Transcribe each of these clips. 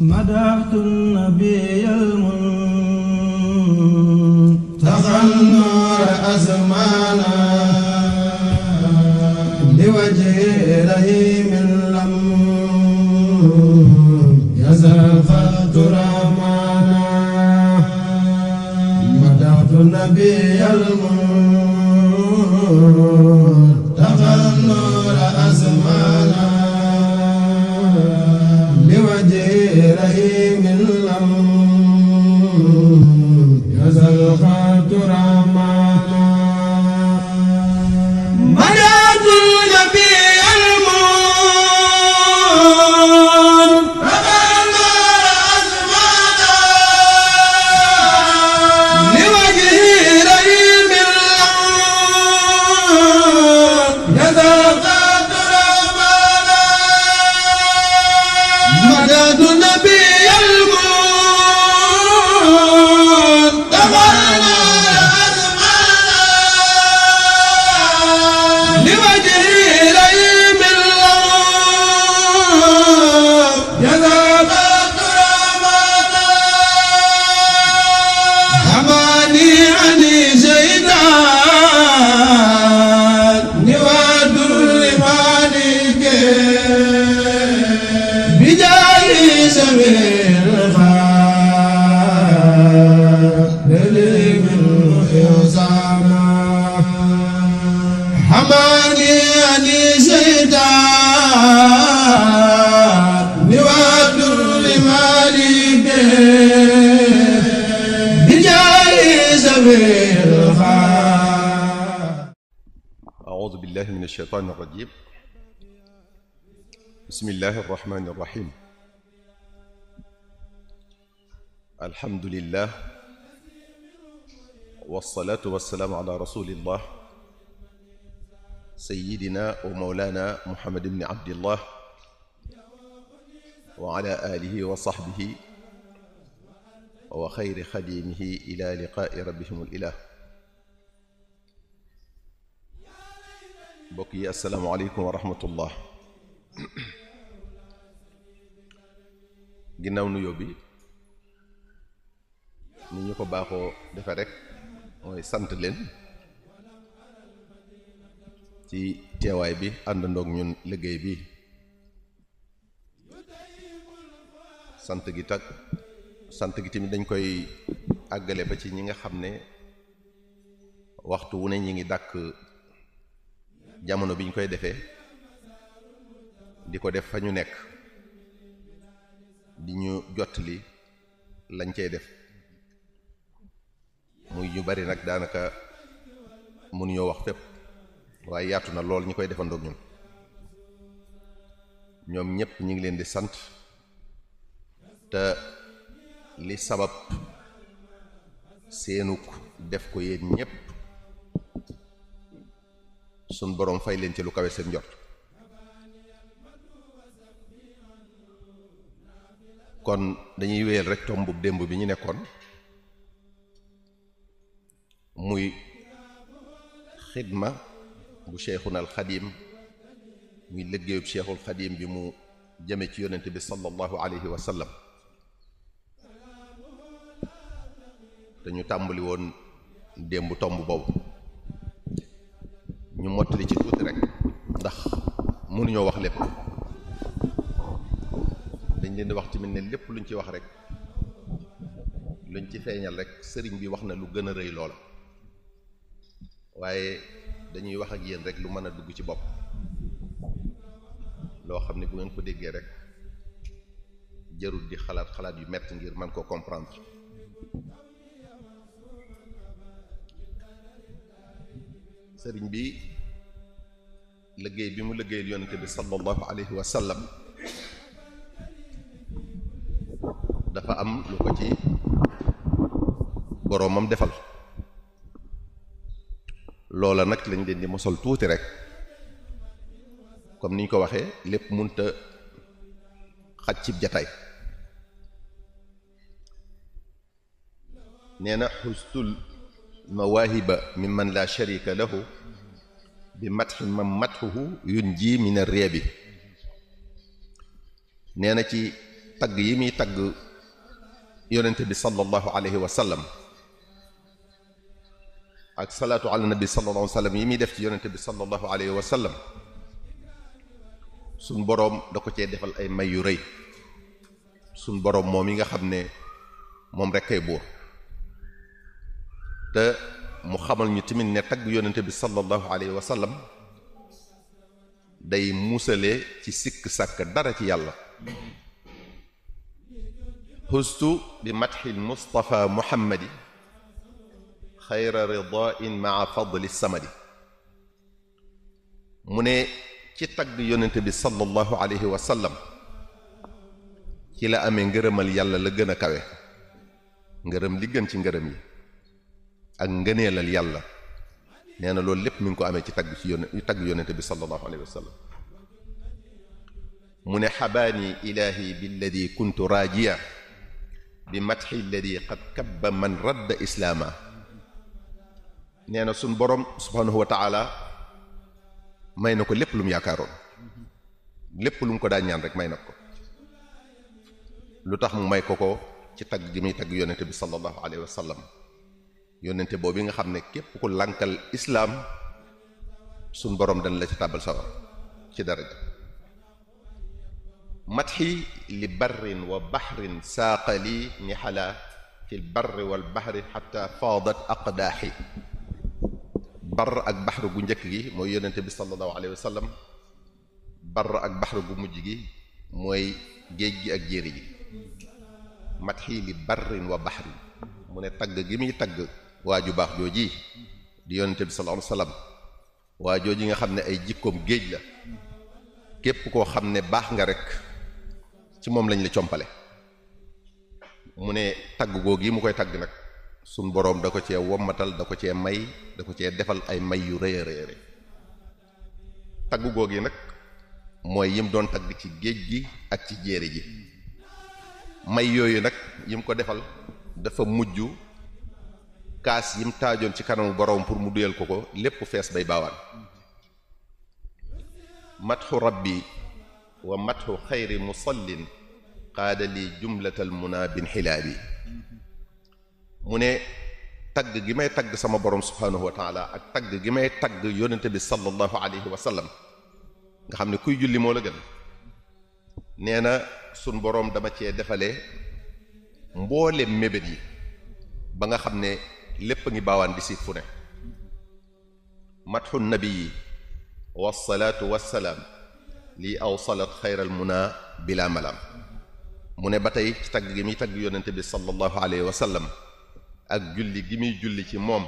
مدحت النبي المنتقى النور أزمانا لوجه رحيم لم يزل خلق رحمانا مدحت النبي المنتقى النور أزمانا لوجه رحيم لم يزل خلق رحمانا مدحت النبي أعوذ بالله من الشيطان الرجيم. بسم الله الرحمن الرحيم. الحمد لله والصلاة والسلام على رسول الله سيدنا ومولانا محمد بن عبد الله وعلى آله وصحبه وخير خديمه إلى لقاء ربهم الإله. mbokk yi asalaamaaleykum wa rahmatullah. ginnaaw nuyoo bi ni ñu ko baaxoo defe rek mooy sant leen ci teewaay bi àndandoog ñun liggéey bi. sant gi tamit dañ koy àggale ba ci ñi nga xam ne waxtu wu ne ñi ngi dàkk jamono bi ñu koy defee di ko def fa ñu nekk di ñu jottali lañ cay def muy ñu bari nag daanaka mënuñoo wax fépp waaye yaatu na lool ñi koy defandoog ñun. ñoom ñépp ñu ngi leen di sant te li sabab seenuk def ko yéen ñépp sun boroom fay leen ci lu kawe seen njort. kon dañuy wéyal rek tombu démb bi ñu nekkoon muy xidma bu Cheikhuna al Xadim, muy liggéeyub Cheikhul Xadim bi mu jëme ci yonent bi sallallahu alayhi wa sallam. te ñu tàmbali woon démb tomb boobu ñu mottali ci tuuti rek ndax mënuñoo wax lépp. dañ leen di wax ci mel ne lépp luñ ci wax rek luñ ci feeñal rek sëriñ bi wax na lu gën a rëy loola, waaye dañuy wax ak yéen rek lu mën a dugg ci bopp loo xam ne bu ngeen ko déggee rek jarul di xalaat yu metti ngir mën koo comprendre. sëriñ bi liggéey bi mu liggéeyal yonent bi sallallahu alayhi wa sallam dafa am lu ko ci boroomam defal. loola nag lañ leen di mosal tuuti rek comme niñ ko waxee lépp munta xaj cib jataay. nee na xustul mawaahiba mimman la sharika lahu bi matxi man matxuhu yunji min ar-riyabi. nee na ci tagg yi muy tagg yonente bi sallallahu alayhi wa sallam ak salaatu ala nabi sallallahu alayhi wa sallam yi muy def ci yonente bi sallallahu alayhi wa sallam suñ boroom da ko cee defal ay may yu rëy suñ boroom moom yi nga xam ne moom rek kay buur te mu xamal ñu tamit ne tagg yonente bi sallallahu alayhi wa sallam day musale ci sikk sàkk dara ci yàlla xustu bi madxil mustafa muhammadi xayra ridain maa fadli samadi mu ne ci tagg yonente bi sallallahu alayhi wa sallam ci la amee ngërëmal yàlla la gën a kawe ngërëm li gën ci ngërëm yi ak ngëneelal yàlla nee na loolu lépp mi ngi ko amee ci tagg yonente bi sallallahu alayhi wa sallam mu ne xabaani ilahi billadi kuntu raajiya bi matxi alladi qad kabba man radda islaama nee na suñ boroom subhanahu wa taala may na ko lépp lu mu yaakaaroon lépp lu mu ko daan ñaan rek may na ko lu tax mu may ko ci tagg gi muy tagg yonente bi sallallahu alayhi wa sallam yonente boobu nga xam ne képp ku lankal islaam suñ boroom dañ la ci tàbbal sawar ci daraja matxi li barrin wa baxrin saaqali ni xala fi l barri wal baxri xata faadat aqdaaxi bar ak baxru gu njëkk gi mooy yonente bi sallallahu alayhi wa sallam bar ak baxru gu mujj gi mooy géej gi ak jéeri ji matxi li barrin wa baxrin mu ne tagg gi muy tagg waa ju baax jooji di yonente bi sallallahu alayhi wa sallam waa jooji nga xam ne ay jikkoom géej la képp koo xam ne baax nga rek ci moom lañ la compale mu ne tagg googi mu koy tagg nag suñ boroom da ko cee wommatal da ko cee may da ko cee defal ay may yu rëy a rëy rëy tagg googi nag mooy yim doon tagg ci géej gi ak ci jéeri ji may yooyu nag yim ko defal dafa mujj kaas yim taajoon ci kanamu boroom pour mu duyal ko lépp fees bay baawaan matxu rabbi wa matxu xayri musallin qaada li jumlatal muna bin xilaabi mu ne tagg gi may tagg sama borom subhanahu wa taala ak tagg gi may tagg yonente bi sallallahu alayhi wa sallam nga xam ne kuy julli moo la gën nee na sun boroom dama cee defalee mboolem mébét yi ba nga xam ne lépp a ngi baawaan di si fu ne matxu nabii wasalaatu wasalaam lii awsalat xayral muna bila malam mu ne ba tey ci tagg gi muy tagg yonente bi sallallahu alayhi wa sallam ak julli gi muy julli ci moom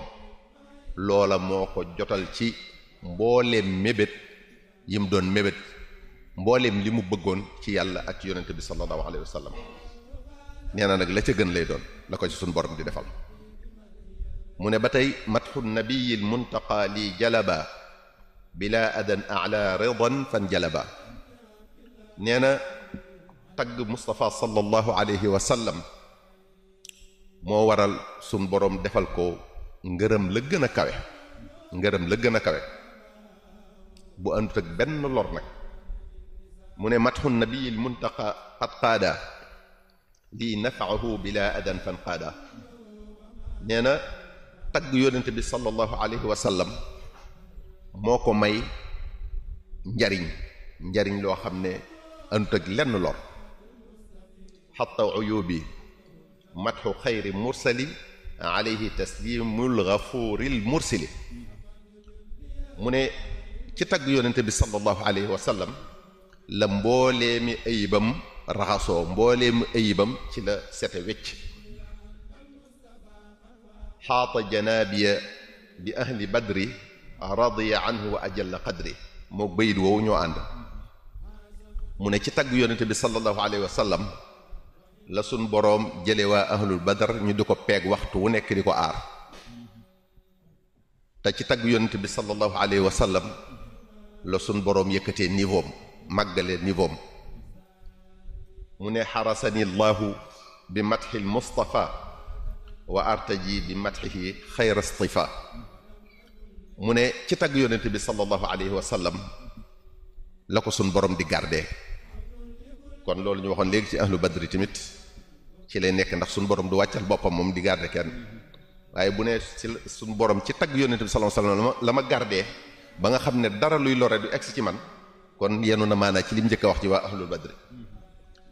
loola moo ko jotal ci mbooleem mébét yim doon mébét mbooleem li mu bëggoon ci yàlla ak ci yonente bi sallallahu alayhi wa sallam nee na nag la ca gën lay doon la ko ci suñ borom di defal mu ne ba tey matxu nabiyil muntaqa lii jalaba bila adan ala ridan fan jalaba nee na tagg Mustafa sallallahu alayhi wa sallam moo waral sun boroom defal ko ngërëm la gën a kawe ngërëm la gën a kawe bu àndut ak benn lor nag mu ne matxu nabiyil muntaqa qad qaada lii nafaahu bila adan fan qaada nee na tagg yonente bi sallallahu alayhi wa sallam moo ko may njariñ loo xam ne àndut ak lenn lor xatta uyubi matxu xayri mursali alayhi taslimul gafuuril mursili mu ne ci tagg yonente bi sallallahu alayhi wa sallam la mbooleemi ayibam raxasoo mbooleemi ayibam ci la sete wecc xaata janaabiya bi ahli badri radiya anhu wa ajalla qadri moo bayit woowu ñoo ànd mu ne ci tagg yonente bi sallallahu alayhi wa sallam la sun boroom jële waa ahlul badar ñu di ko peeg waxtu wu nekk di ko aar te ci tagg yonent bi sallallahu alayhi wa sallam la sun boroom yëkkatee niveau am màggalee niveau am mu ne xarasani llahu bi matxil mustafa wa artaji bi matxihi xayra istifa mu ne ci tagg yonent bi sallallahu alayhi wa sallam la ko sun boroom di garde kon loolu ñu waxoon léegi ci ahlu badri tamit ci lay nekk ndax suñu borom du wàccal boppam moom di garder kenn waaye bu ne ci suñu borom ci tagg yonent bi sallallahu alayhi wasallam la ma gardee ba nga xam ne dara luy lore du egsi ci man kon yenu na maanaa ci lim njëkk a wax ci waa ahlul badri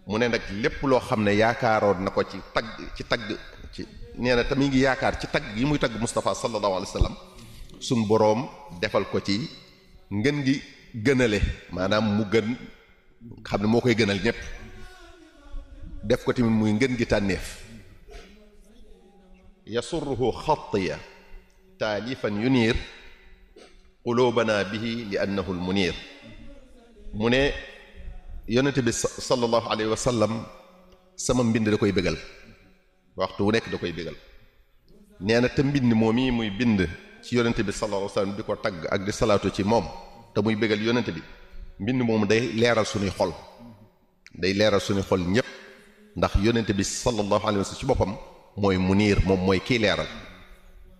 mu ne nag lépp loo xam ne yaakaaroon na ko ci tagg ci nee na tamit ngi yaakaar ci tagg yi muy tagg Mustafa sallallahu alayhi wasallam suñ boroom defal ko ci ngën gi gënale maanaam mu gën xam ne moo koy gënal ñépp def ko tamit muy ngën gi tànneef yasurruhu xattiya taalifan yuniir qulubana bihi li annahu al munir mu ne yonente bi sallallahu alayhi wa sallam sama mbind da koy bégal waxtu wu nekk da koy bégal nee na te mbind moom yi muy bind ci yonente bi sallallahu alayhi wa sallam di ko tagg ak di salaatu ci moom te muy bégal yonente bi mbind moom day leeral suñuy xol day leeral suñuy xol ñépp ndax yonente bi sallallahu alayhi wa sallam ci boppam mooy muniir moom mooy kii leeral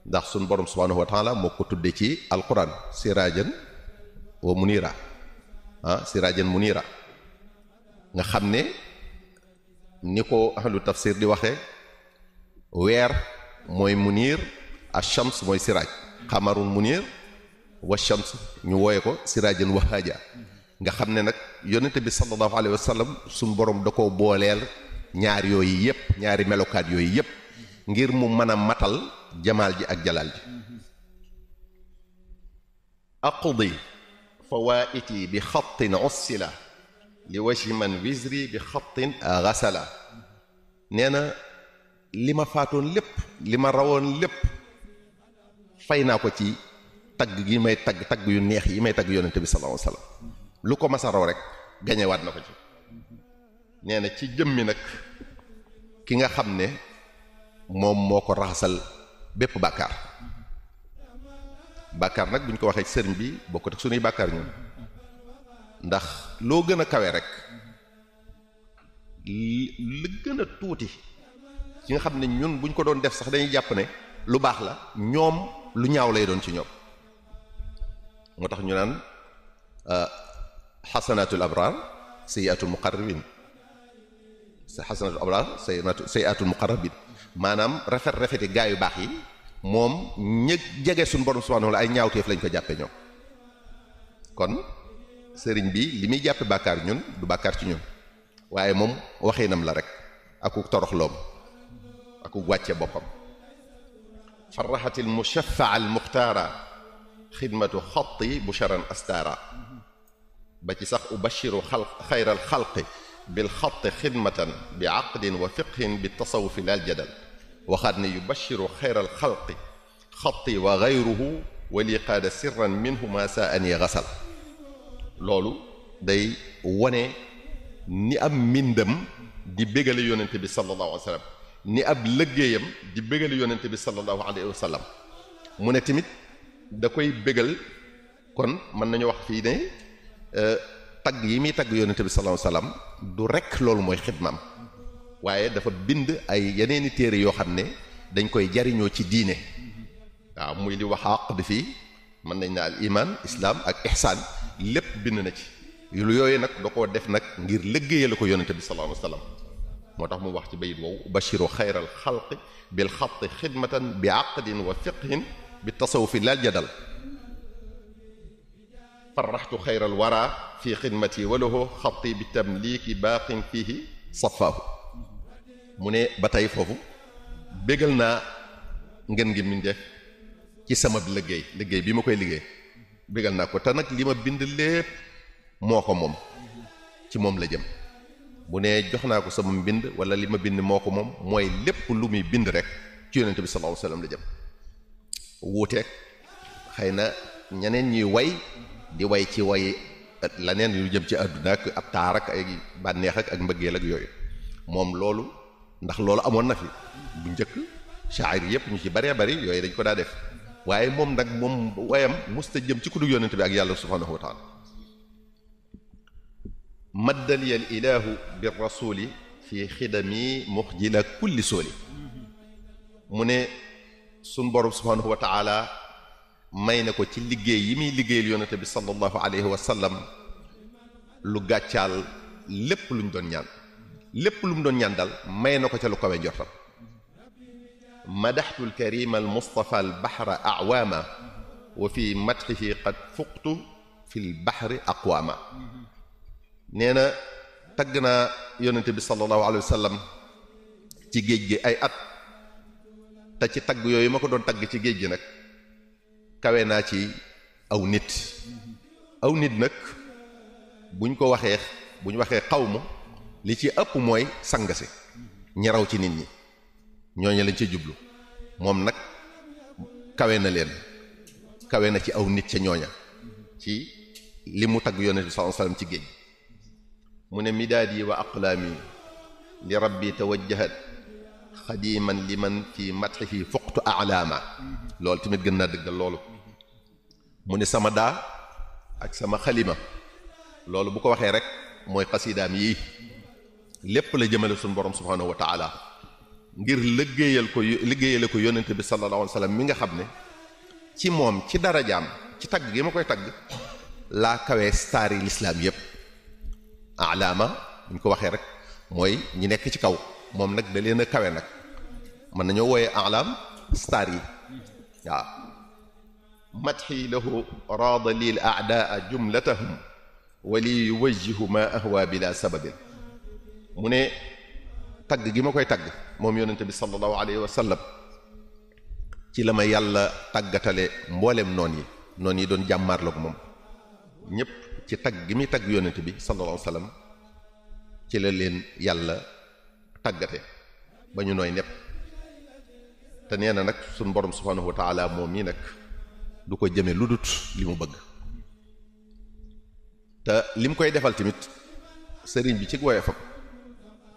ndax suñu borom subhanahu wa taala moo ko tudde ci alquran sirajan wa munira sirajan munira nga xam ne ni ko ahlu tafsir di waxe weer mooy munir ash-shams mooy siraaj xamarun munir wa shams ñu wooye ko sirajan wahaja nga xam ne nag yonente bi sallallahu alayhi wa sallam suñu borom da ko booleel ñaar yooyu yépp ñaari melokaat yooyu yépp ngir mu mën a matal jamaal ji ak jalaal ji aqdi fawaiti bi xattin ussila li wajhi man wisri bi xattin gasala nee na li ma faatoon lépp li ma rawoon lépp fay naa ko ci tagg gi may tagg yu neex yi may tagg yonente bi sallallahu alayhi wasallam lu ko mas a raw rek gañewaat na ko ci nee na ci jëmmi nag ki nga xam ne moom moo ko raxasal bépp bàkkaar bàkkaar nag bu ñu ko waxee ci sëriñ bi bokkut ak sunuy bàkkaar ñun ndax loo gën a kawe rek li gën a tuuti ci nga xam ne ñun bu ñu ko doon def sax dañuy jàpp ne lu baax la ñoom lu ñaaw lay doon ci ñoom moo tax ñu naan xasanatul abraar sayyiatul muqarrabin xasanatul abraar sayyiatul muqarrabin maanaam rafeti gaa yu baax yi moom ñëg jege suñu borom subhanahu wa ta'ala ay ñaawteef lañ ko jàppe ñoom kon sëriñ bi li muy jàppe bàkkaar ñun du bàkkaar ci ñun waaye moom waxinam la rek aku toroxloom aku wàcce boppam faraxatil mushaffa al muxtaara xidmatu xatti busharan astaara ba ci sax ubashiru xayral xalqi bil xatti xidmatan bi aqdin wa fiqhin bi tasawufi lal jadal waxaat ne yubashiru xayral xalqi xatti wa gayruhu wa li qaada sirran minhu ma saa an gasal loolu day wone ni am mbindam di bégale yonente bi sallallahu alayhi wa sallam ni ab lëggéeyam di bégale yonente bi sallallahu alayhi wa sallam mu ne tamit da koy bégal kon mën nañu wax fii ne tagg yi muy tagg yonente bi sallallahu alayhi wa sallam du rekk loolu mooy xidmaam waaye dafa bind ay yeneeni téere yoo xam ne dañ koy jariñoo ci diine waaw muy li wax aqd fii mën nañ ne al iman islam ak ihsaan lépp bind na ci lu yooyu nag da koo def nag ngir liggéeyal ko yonente bi sallallahu alayhi wa sallam moo tax mu wax ci bayit woowu bashiru xayral xalqi bil xatti xidmatan bi aqdin wa fiqhin bi tasawufi lal jadal faraxtu xayral wara fi xidmati walahu xatti bi tamliki baaqin fihi safaahu mu ne ba tey foofu bégal naa ngeen ngi mindeef ci sama liggéey bi ma koy liggéey bégal naa ko te nag li ma bind lépp moo ko moom ci moom la jëm bu ne jox naa ko sama mbind wala li ma bind moo ko moom mooy lépp lu muy bind rek ci yonente bi sallallahu alayhi wasallam la jëm wuuteeg xëy na ñeneen ñuy way di way ci way laneen yu jëm ci àdduna ak ab taar ak ay bànneex ak mbëggeel ak yooyu moom loolu ndax loolu amoon na fi bu njëkk shaa'ir yépp ñu ci baree bari yooyu dañ ko daa def waaye moom nag moom wayam musta jëm ci ku dul yonente bi ak yàlla subhanahu wa ta'ala maddaliyal ilahu bir rasuli fi xidami muxjila kulli sooli mu ne suñ borom subhanahu wa ta'ala may na ko ci liggéey yi muy liggéeyal yonente bi sallallahu alayhi wa sallam lu gàccaal lépp luñ doon ñaan lépp lu mu doon ñaan dal may na ko ca lu kawe njortam madaxtu alkarima almustafa albahra awaama wa fi madxihi qad fuqtu fi lbahri aqwaama nee na tagg naa yonente bi sallallahu alayhi wa sallam ci géej gi ay at te ci tagg yooyu ma ko doon tagg ci géej gi nag kawe naa ci aw nit nag buñ waxee xawmu li ci ëpp mooy sang si ñi raw ci nit ñi ñooñu lañ ci jublu moom nag kawe na leen kawe na ci aw nit ca ñooña ci li mu tagg yonent bi sallallahu alayhi wasallam ci géej mu ne midaadi wa aqlaami li rabbi tawajjahat xadiman liman fi madhihi fuqtu a'laama loolu tamit gën naa dëggal loolu mu ne sama daa ak sama xalima loolu bu ko waxee rek mooy xasidaam yii lépp la jëmale suñu borom subhanahu wa taala ngir liggéeyale ko yonente bi sallallahu alayhi wa sallam mi nga xam ne ci moom ci darajaam ci tagg gi ma koy tagg laa kawee star yi lislaam yépp alaama buñ ko waxee rek mooy ñi nekk ci kaw moom nag da leen a kawe nag mën nañoo wooyee alaam star yi waaw madxi lahu raada lil a'daa jumlatahum wa li yuwajjihu ma ahwa bila sababin mu ne tagg gi ma koy tagg moom yonente bi sallallahu alayhi wa sallam ci la ma yàlla tàggatale mboolem noon yi doon jàmmaarloog moom ñépp ci tagg gi muy tagg yonente bi sallallahu alayhi wa sallam ci la leen yàlla tàggate ba ñu nooy nepp te nee na nag suñ borom subhanahu wa taala moom mii nag du ko jëme lu dut li mu bëgg te li mu koy defal tamit sëriñ bi ci woyofam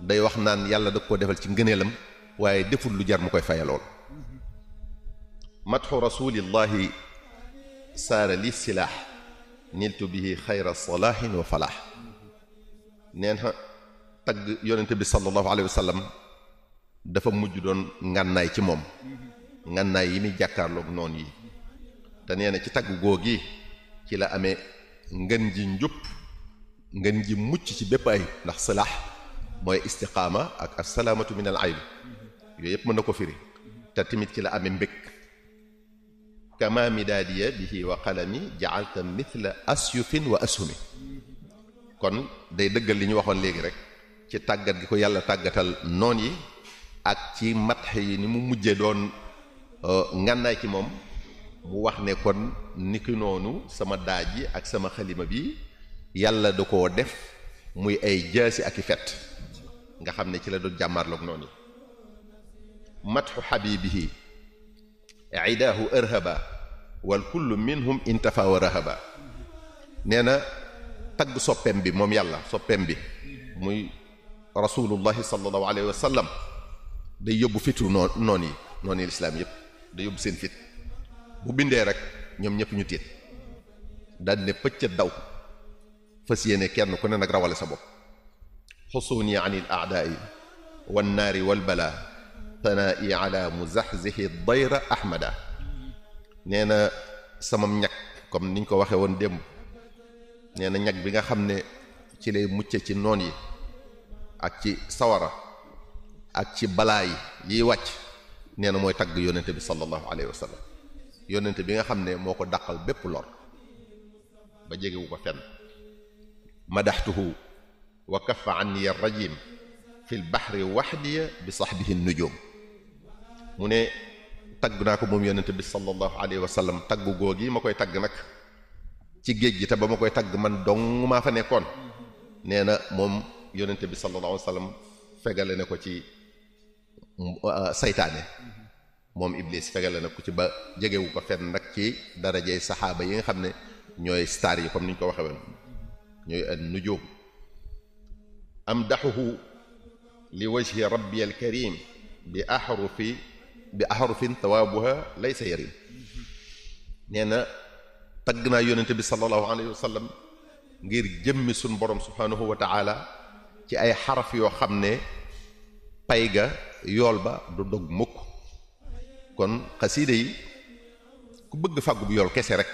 day wax naan yàlla da ko defal ci ngëneelam waaye deful lu jar mu koy fayalool madxu rasulillahi saara li silaax niltu bihi xayra salaahin wa falaax neen na tagg yonente bi sallallahu alayhi wa sallam dafa mujj doon ngànnaay ci moom ngànnaay yi muy jàkkaarloog noonu yi te nee na ci tagg googi ci la amee ngën ji njub ngën ji mucc ci bépp ay ndax salaax mooy istiqaama ak assalaamatu min al ayb yooyu yëpp mën na ko firi te tamit ci la amee mbég kama midaadiya bihi wa qalami ja'alta mithla asyufin wa ashumi kon day dëggal li ñu waxoon léegi rek ci tàggat gi ko yàlla tàggatal noon yi ak ci matx yi ni mu mujje doon ngànnaay ci moom mu wax ne kon niki noonu sama daaj yi ak sama xalima bi yàlla da koo def muy ay jaasi ak i fet nga xam ne ci la doon jàmmaarloog noonu yi matxu xabibihi idaahu arhaba wal kullu minhum intafa wa rahaba nee na tagg soppeem bi moom yàlla soppeem bi muy rasulullahi sallallahu alayhi wa sallam day yóbbu fitu noon yi lislaam yépp day yóbbu seen fit bu bindee rek ñoom ñëpp ñu tiit daal ne pëccët daw fas yéene kenn ku ne nag rawale sa bopp xusuuni an il aadaai wannaari walbala tanaa'i ala muzaxzixi dayra ahmada nee na samam ñag comme niñ ko waxe woon démb nee na ñag bi nga xam ne ci lay mucce ci noon yi ak ci sawara ak ci balaa yiy wàcc nee na mooy tagg yonente bi sallallahu alayhi wa sallam yonente bi nga xam ne moo ko dàqal bépp lor ba jegewu ko fenn madaxtuhu wa kaffa anni ar-rajim fi l-bahri wahdiya bi sahbihi an-nujum mu ne tagg naa ko moom yonente bi sallallahu alayhi wa sallam tagg googi ma koy tagg nag ci géej gi te ba ma koy tagg man dong maa fa nekkoon nee na moom yonente bi sallallahu alayhi wa sallam fegale ne ko ci saytaane moom iblis fegale na ko ci ba jegewu ko fenn nag ci darajey saxaaba yi nga xam ne ñooy star yi comme ni ñu ko waxe woon ñooy an-nujum amdaxuhu li wajhi rabbi al-karim bi ahrufin tawaabuha laysa yarim nee na tagg naa yonente bi sallallahu alayhi wa sallam ngir jëmmi suñ borom subhanahu wa ta'ala ci ay xaraf yoo xam ne pay ga yool ba du dog mukk kon xasiida yi ku bëgg fàggu bu yool kese rek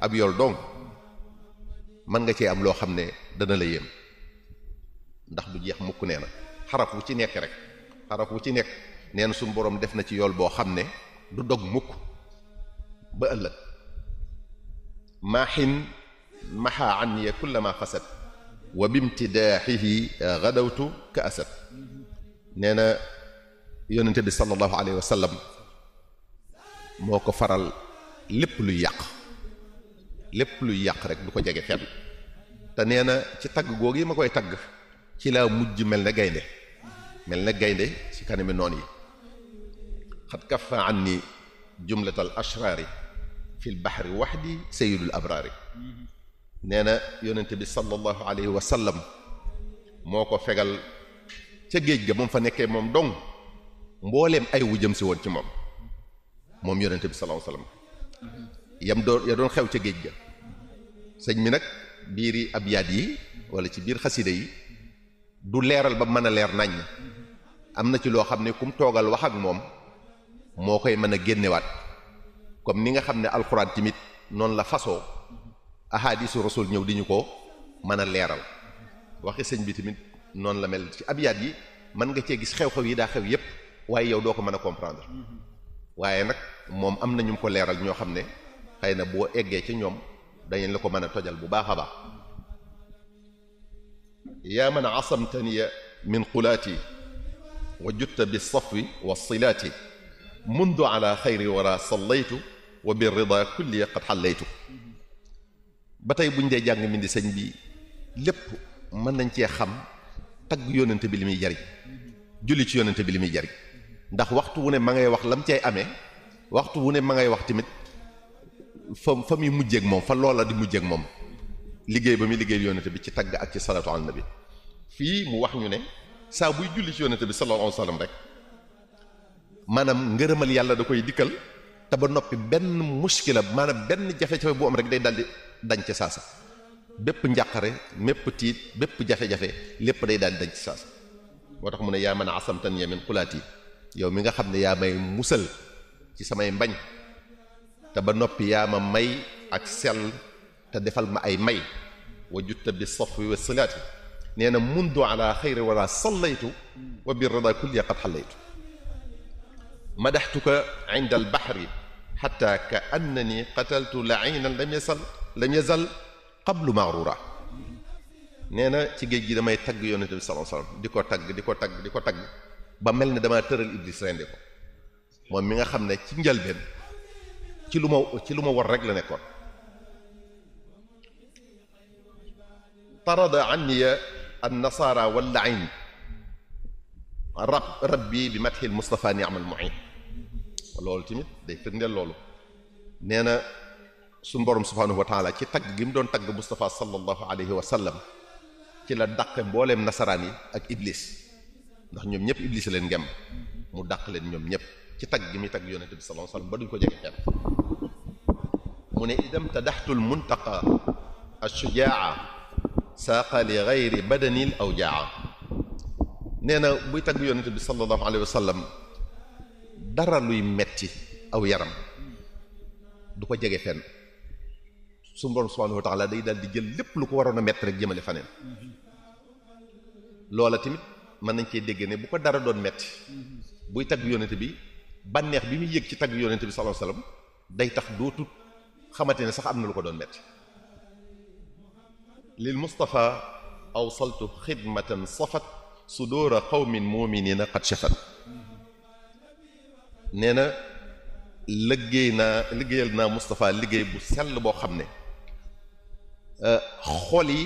ab yool dong mën nga cee am loo xam ne dana la yéem ndax du jeex mukk nee na xaraf wu ci nekk rek xaraf wu ci nekk nee na suñu boroom def na ci yool boo xam ne du dog mukk ba ëllëg maaxin maxa anniya kullama fasad wa bimtidaaxihi gadawtu ka asad nee na yonente bi sallallahu alayhi wa sallam moo ko faral lépp luy yàq rek du ko jege fenn te nee na ci tagg googu yi ma koy tagg ci laa mujj mel na gaynde ci kanami noon yi xat kaffa anni jumlatal ashraari fil bahri wahdi sayyidul abraari nee na yonente bi sallallahu alayhi wa sallam moo ko fegal ca géej ga moom fa nekkee moom dong mbooleem ay wu jëm si woon ci moom yonente bi sallallahu alayhi wa sallam ya doon xew ca géej ga sëñ mi nag biiri abyaat yi wala ci biir xasida yi du leeral ba mën a leer nañ am na ci loo xam ne kum toogal wax ak moom moo koy mën a génnewaat comme ni nga xam ne alxuraan tamit noonu la fasoo ahadisu rasul ñëw di ñu ko mën a leeral waxi sëñ bi tamit noonu la mel ci abyaat yi mën nga cee gis xew-xew yi daa xew yépp waaye yow doo ko mën a comprendre waaye nag moom am na ñu ko leeral ñoo xam ne xëy na boo eggee ci ñoom dañu la ko mën a tojal bu baax a baax yaa man asamtaniya min qulaati wa jutta bi safwi wa silaati mundu ala xayri wara sallaytu wa bi rida kulli qad xallaytu ba tey buñ dee jàng mindi sëñ bi lépp mën nañ cee xam tagg yónnante bi li muy jariñ julli ci yónnante bi li muy jariñ ndax waxtu wu ne ma ngay wax lam cay amee waxtu wu ne ma ngay wax tamit fa muy mujjeeg moom fa loola di mujjeeg moom liggéey ba muy liggéey yónnante bi ci tagg ak ci salaatu ala nabi fii mu wax ñu ne saa buy julli ci yónnante bi sallallahu alayhi wa sallam rek maanaam ngërëmal yàlla da koy dikkal te ba noppi benn muskila maanaam benn jafe-jafe bu am rek day daldi dañ ca saasa bépp njàqare mépp tiit bépp jafe-jafe lépp day daal di dañ ci saasa moo tax mu ne yaa man asamtan ya min xulaati yow mi nga xam ne yaa may musal ci samay mbañ te ba noppi yaa ma may ak sell te defal ma ay may wa jutta bi safwi wa silaati nee na mundu ala xayri wala sallaytu wa bi rida kulli qad xallaytu madaxtuka inda al bahri xatta ka annani qataltu la'inan lam yazal qablu maghrura nee na ci géej gi damay tagg yonente bi sallallahu alayhi wasallam di ko tagg ba mel ne damaa tëral iblis rendi ko moom mi nga xam ne ci njëlbeen ci lu ma war rek la nekkoon tarada anniya an nasara wal la'in rabbi bi mathil mustafa ni'mal mu'in loolu tamit day firndeel loolu nee na suñu borom subhanahu wa taala ci tagg gi mu doon tagg Mustafa sallallahu alayhi wa sallam ci la dàqe mbooleem nasaraan yi ak iblis ndax ñoom ñëpp iblis leen ngem mu dàq leen ñoom ñëpp ci tagg gi muy tagg yonente bi sallallahu alayhi wa sallam ba duñ ko jege kenn mu ne idam tadaxtul muntaqa ashujaa saaqa li gayri badanil awjaa nee na buy tagg yonente bi sallallahu alayhi wa sallam dara luy metti aw yaram du ko jege fenn suñu borom subhanahu wa ta'ala day daal di jël lépp lu ko waroon a metti rek jëmale faneen loola tamit mën nañ cee dégg ne bu ko dara doon metti buy tagg yonente bi bànneex bi muy yëg ci tagg yonente bi sallallahu alayhi wasallam day tax dootu xamante ne sax am na lu ko doon metti lil Mustafa awsaltu xidmatan safat sudura qawmin mu'minina qad shafat nee na liggéeyal naa Moustapha liggéey bu sell boo xam ne xol yi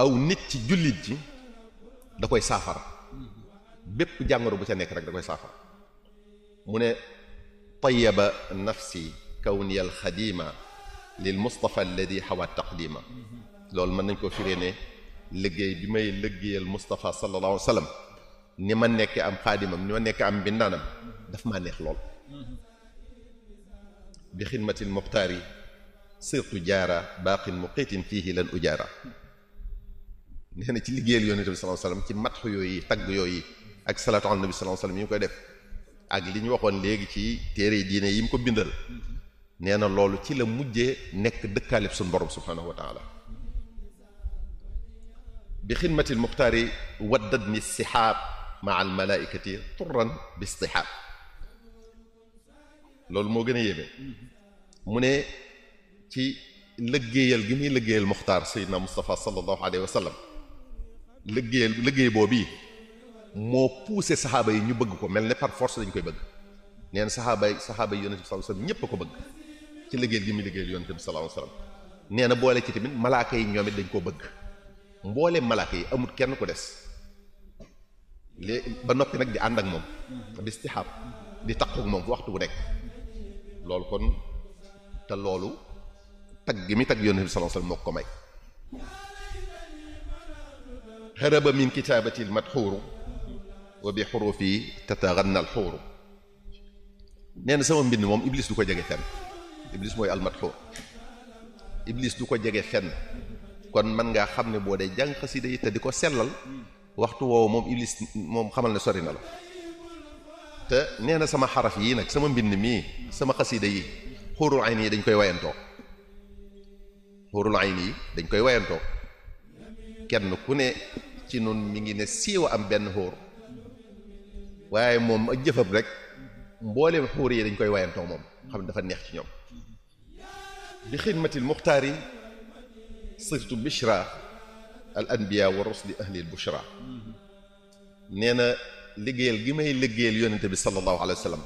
aw nit ci jullit ji da koy saafara bépp jàngoro bu ca nekk rek da koy saafara mu ne tayyaba nafsi kawniya alxadima lil Mustafa alladi xawa taqdima loolu mën nañ koo firee ne liggéey bi may liggéeyal Moustapha sallallahu alayhi wa sallam ni ma nekkee am xaadimam ni ma nekkee am mbindaanam daf maa neex lool bi xidmatil muxtaari sirtu jaara baaqin muqitin fiihi lan ujaara nee na ci liggéeyal yonent bi sallallahu alayhi wasallam ci matxu yooyu tagg yooyu ak salaatu ala nabi sallallahu alayhi wasallam yi mu koy def ak li ñu waxoon léegi ci téere diine yi mu ko bindal nee na loolu ci la mujjee nekk dëkkaalib suñu borom subhanahu wa taala bi xidmati almuxtaari waddadni sixaab maa almalaikati turran bi istixaab. loolu moo gën a yéeme mu ne ci liggéeyal gi muy liggéeyal muxtaar Seydina Moustapha sallallahu alayhi wa sallam liggéey boobu moo poussé saxaaba yi ñu bëgg ko mel ne par force dañ koy bëgg. neen saxaaba yi yonent bi sallallahu alayhi wa sallam ñépp a ko bëgg ci liggéeyal gi muy liggéeyal yonent bi sallallahu alayhi wa sallam. nee na boole ci tamit malaaka yi ñoom it dañ koo bëgg mbooleem malaaka yi amul kenn ku des ba noppi nag di ànd ak moom bi istixaab di taqu ak moom fu waxtu bu nekk. loolu kon te loolu tagg gi mi tagg yonent bi sallallahu alayhi wasallam moo ko may. haraba min kitaabati al-madhuuru wa bi xurufi tataghanna al-xuuru. nee na sama mbind moom iblis du ko jege fenn. iblis mooy al-madhuur. iblis du ko jege fenn kon mën ngaa xam ne boo dee jàng xasida yi te di ko sellal waxtu woowu moom iblis moom xamal ne sori na la. te nee na sama xaraf yii nag sama mbind mii sama xasida yi xuurul ayn yi dañ koy wayantoo. xuurul ayn yi dañ koy wayantoo kenn ku ne ci nun mi ngi ne siiwa am benn xuur waaye moom ak jëfam rek mbooleem xuur yi dañ koy wayantoo moom xam ne dafa neex ci ñoom. bi xidmatil muxtaari sirtu bishra al anbiya wa rusli ahli al bushra. nee na liggéeyal gi may liggéeyal yonente bi sallallahu alayhi wa sallam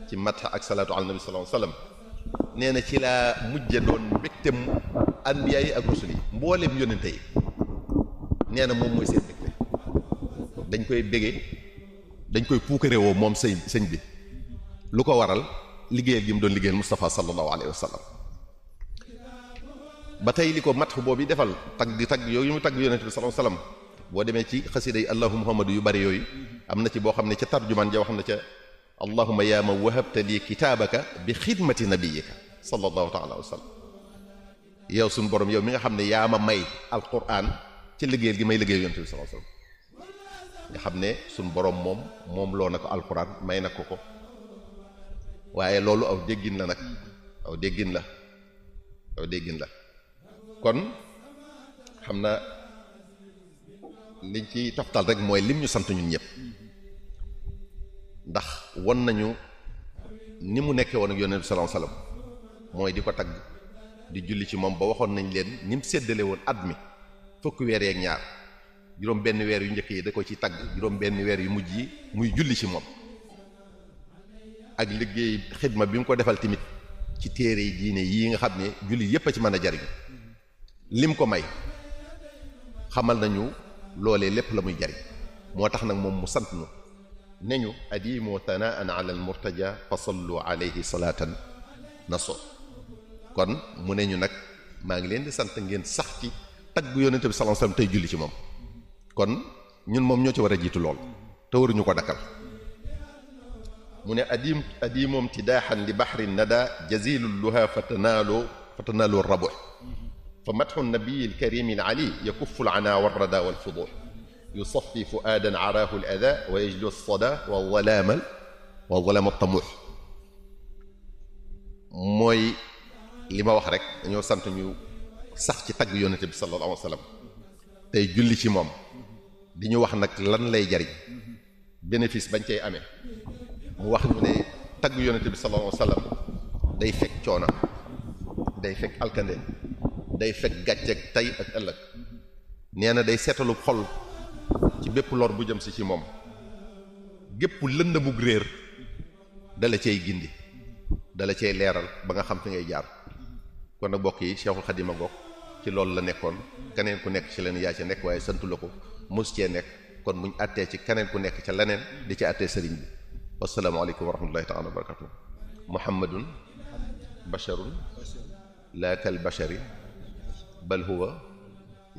ci mat ak salaatu ala nabi sallallahu alayhi wa sallam nee na ci laa mujje doon mbégtem anbiya yi ak rusul yi mbooleem yonente yi. nee na moom mooy seen mbégte dañ koy bégee dañ koy puukarewoo moom sëñ bi lu ko waral liggéeyal gi mu doon liggéeyal Moustapha sallallahu alayhi wa sallam. ba tey li ko mat boobu defal tagg yooyu mu tagg yonente bi sallallahu alayhi wa sallam boo demee ci xasida yi allahu muhammadu yu bari yooyu am na ci boo xam ne ca tarjumaan ja wax na ca allahumma yaa ma wahabta lii kitaabaka bi xidmati nabiyika sallallahu taala wa sallam. yow suñ borom yow mi nga xam ne yaa ma may alquran ci liggéeyal gi may liggéeyal yonente bi sallallahu alayhi wa sallam nga xam ne suñ borom moom loo na ko alquran may na ko waaye loolu aw déggin la nag aw déggin la kon xam na liñ ci toftal rek mooy lim ñu sant ñun ñëpp ndax won nañu ni mu nekkee woon ak yonent bi sallallahu alayhi wasallam mooy di ko tagg di julli ci moom ba waxoon nañ leen ni mu séddale woon at mi fukki weer yeeg ñaar juróom benn weer yu njëkk yi da ko ci tagg juróom benn weer yu mujj yi muy julli ci moom ak liggéey xidma bi mu ko defal tamit ci téere yi diine yii nga xam ne julli yépp a ci mën a jariñ lim ko may xamal nañu loolee lépp la muy jariñ moo tax nag moom mu sant nu ne ñu adimu tanaan ala al murtaja fa sallu alayhi salatan naso kon mu ne ñu nag maa ngi leen di sant ngeen sax ci tagg yonente bi sallallahu alayhi wasallam tey julli ci moom kon ñun moom ñoo ci war a jiitu lool te waruñu ko dakkal mu ne adimoom tidaaxan li baxri nada jazilul luha fatanaalu rabu fa matxu nabiyi alkarimi alali yakuffu alana warrada walfuduux yusaffi fuaadan araahu alada wa yajlu alsada wa zalaama tamuux mooy li ma wax rek dañoo sant ñu sax ci tagg yonente bi sallallahu alayhi wa sallam tey julli ci moom di ñu wax nag lan lay jariñ bénéfice bañ cay amee mu wax ñu ne tagg yonente bi sallallahu alayhi wa sallam day fekk coona day fekk alkande day fekk gàcceeg tey ak ëllëg nee na day seetalu xol ci bépp lor bu jëm si ci moom gépp lëndamug réer dala cay gindi dala cay leeral ba nga xam fi ngay jaar kon nag bokk yi Cheikhul Khadim a ngoog ci loolu la nekkoon keneen ku nekk ci leen yaa ca nekk waaye santu la ko mos cee nekk kon buñ àttee ci keneen ku nekk ca leneen di ci àttee sëriñ bi wassalaamu aleykum wa rahmatullahi taala wa barakatuh muhammadun basharun laa kal bashari bal huwa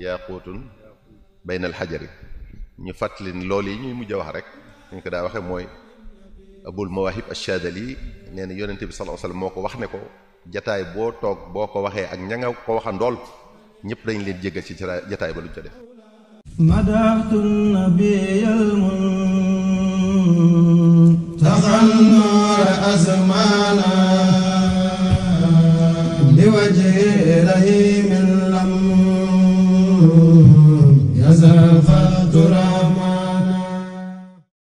yaaqutun bayna alxajari ñu fàttali ni loolu yi ñuy mujj a wax rek ñu ko daa waxe mooy abul mawahib ash-Shadali nee na yonente bi sallallahu alayhi wasallam moo ko wax ne ko jataay boo toog boo ko waxee ak ña nga ko waxandool ñëpp dañ leen jéggal ci jataay ba luñ ca def madaxtu nabiyal muntaqa nuur azman